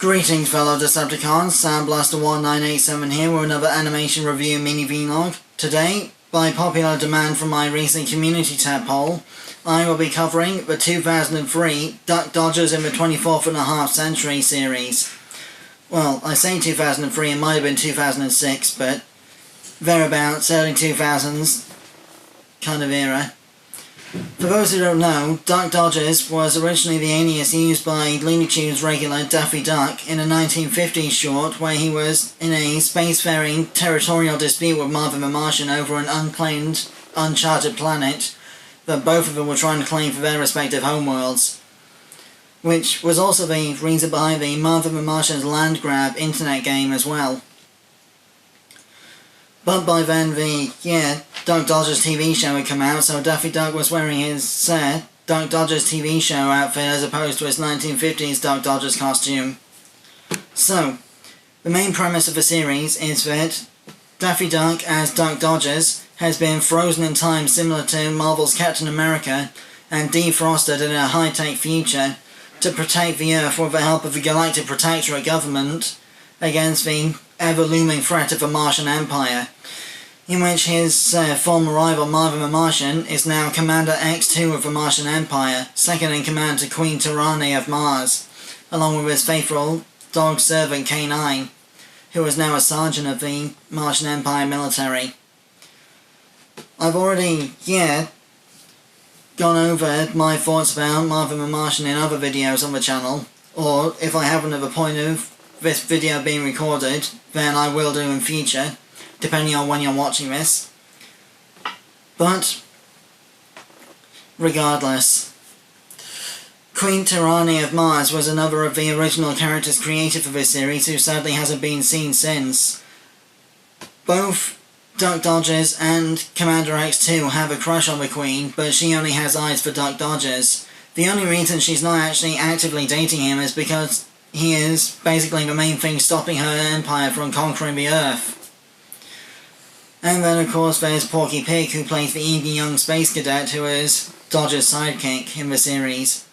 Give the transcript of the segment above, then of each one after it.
Greetings fellow Decepticons, Sandblaster1987 here with another animation review mini vlog. Today, by popular demand from my recent community tab poll, I will be covering the 2003 Duck Dodgers in the 24.5 Century series. Well, I say 2003, it might have been 2006, but thereabouts, early 2000s kind of era. For those who don't know, Duck Dodgers was originally the alias used by Looney Tunes regular Daffy Duck in a 1950s short where he was in a spacefaring territorial dispute with Marvin the Martian over an unclaimed, uncharted planet that both of them were trying to claim for their respective homeworlds. Which was also the reason behind the Marvin the Martian's land grab internet game as well. But by then Duck Dodgers TV show had come out, so Daffy Duck was wearing his Duck Dodgers TV show outfit as opposed to his 1950s Duck Dodgers costume. So, the main premise of the series is that Daffy Duck as Duck Dodgers has been frozen in time similar to Marvel's Captain America and defrosted in a high-tech future to protect the Earth with the help of the Galactic Protectorate government against the ever-looming threat of the Martian Empire, in which his former rival Marvin the Martian is now Commander X2 of the Martian Empire, second in command to Queen Tyr'ahnee of Mars, along with his faithful dog servant K9, who is now a sergeant of the Martian Empire military. I've already, gone over my thoughts about Marvin the Martian in other videos on the channel, or if I haven't at the point of this video being recorded, then I will do in future, depending on when you're watching this. But, regardless, Queen Tyr'ahnee of Mars was another of the original characters created for this series who sadly hasn't been seen since. Both Duck Dodgers and Commander X2 have a crush on the Queen, but she only has eyes for Duck Dodgers. The only reason she's not actually actively dating him is because he is basically the main thing stopping her empire from conquering the Earth. And then of course there's Porky Pig, who plays the eager young space cadet who is Dodger's sidekick in the series.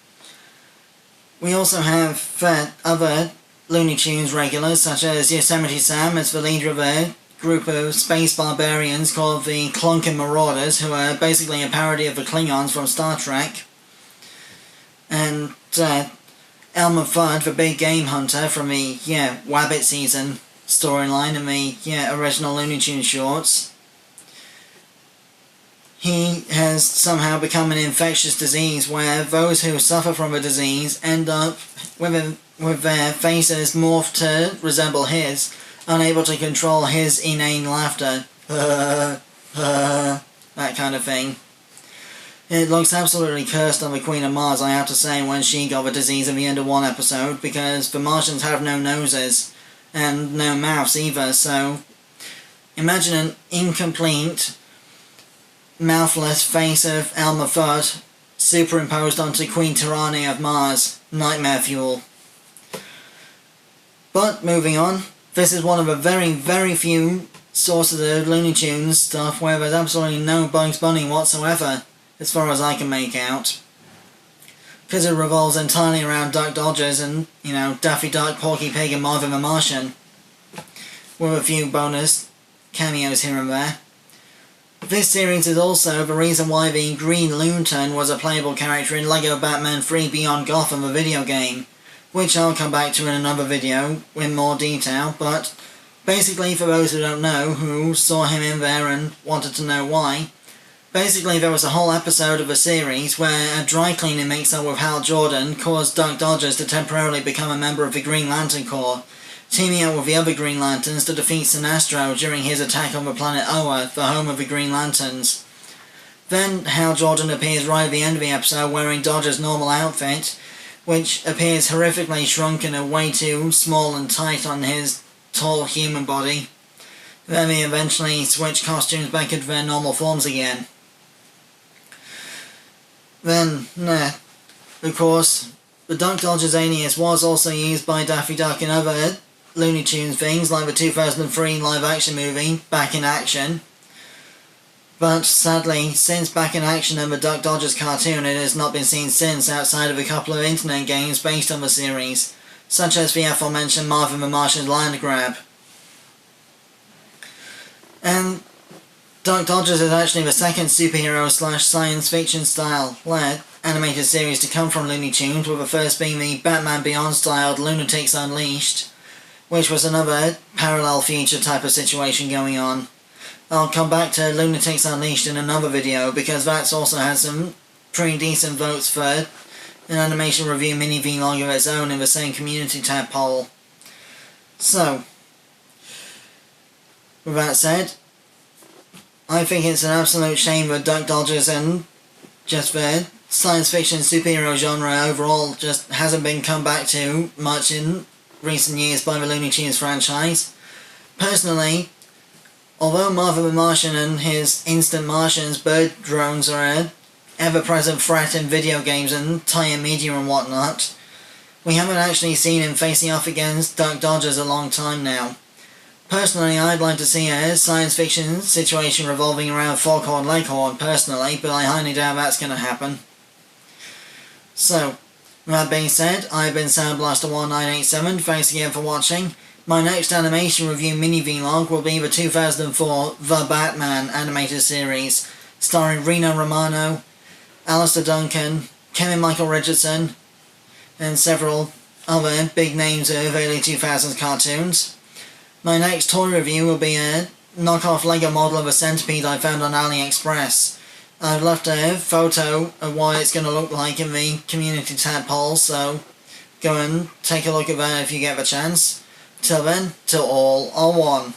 We also have other Looney Tunes regulars such as Yosemite Sam as the leader of a group of space barbarians called the Clonkin Marauders, who are basically a parody of the Klingons from Star Trek. And Elmer Fudd, the big game hunter from the, Wabbit season storyline in the, original Looney Tunes shorts. He has somehow become an infectious disease where those who suffer from the disease end up with their faces morphed to resemble his, unable to control his inane laughter. That kind of thing. It looks absolutely cursed on the Queen of Mars, I have to say, when she got the disease at the end of one episode, because the Martians have no noses, and no mouths either, so imagine an incomplete, mouthless face of Elmer Fudd superimposed onto Queen Tyr'ahnee of Mars. Nightmare fuel. But, moving on, this is one of the very, very few sources of Looney Tunes stuff where there's absolutely no Bugs Bunny whatsoever, as far as I can make out. Because it revolves entirely around Duck Dodgers and, Daffy Duck, Porky Pig and Marvin the Martian, with a few bonus cameos here and there. This series is also the reason why the Green Lantern was a playable character in LEGO Batman 3 Beyond Gotham, the video game, which I'll come back to in another video in more detail, but basically for those who don't know, who saw him in there and wanted to know why, basically there was a whole episode of a series where a dry cleaning mix-up with Hal Jordan caused Duck Dodgers to temporarily become a member of the Green Lantern Corps, teaming up with the other Green Lanterns to defeat Sinestro during his attack on the planet Oa, the home of the Green Lanterns. Then Hal Jordan appears right at the end of the episode wearing Dodger's normal outfit, which appears horrifically shrunken and way too small and tight on his tall human body. Then they eventually switch costumes back into their normal forms again. Then, of course, the Duck Dodgers alias was also used by Daffy Duck in other Looney Tunes things, like the 2003 live-action movie, Back in Action. But sadly, since Back in Action and the Duck Dodgers cartoon, it has not been seen since outside of a couple of internet games based on the series. such as the aforementioned Marvin the Martian land grab. And Duck Dodgers is actually the second superhero / science fiction style led animated series to come from Looney Tunes, with the first being the Batman Beyond styled Loonatics Unleashed, which was another parallel future type of situation going on. I'll come back to Loonatics Unleashed in another video, because that's also has some pretty decent votes for an animation review mini vlog of its own in the same community tab poll. So, with that said, I think it's an absolute shame that Duck Dodgers and just the science fiction superhero genre overall just hasn't been come back to much in recent years by the Looney Tunes franchise. Personally, although Marvin the Martian and his Instant Martians bird drones are an ever-present threat in video games and tie-in media and whatnot, we haven't actually seen him facing off against Duck Dodgers a long time now. Personally, I'd like to see a science fiction situation revolving around Foghorn Leghorn personally, but I highly doubt that's going to happen. So, with that being said, I've been Soundblaster1987, thanks again for watching. My next animation review mini vlog will be the 2004 The Batman animated series, starring Reno Romano, Alistair Duncan, Kevin Michael Richardson, and several other big names of early 2000s cartoons. My next toy review will be a knockoff Lego model of a centipede I found on AliExpress. I've left a photo of what it's going to look like in the community tab poll, so go and take a look at that if you get the chance. Till then, till all are one.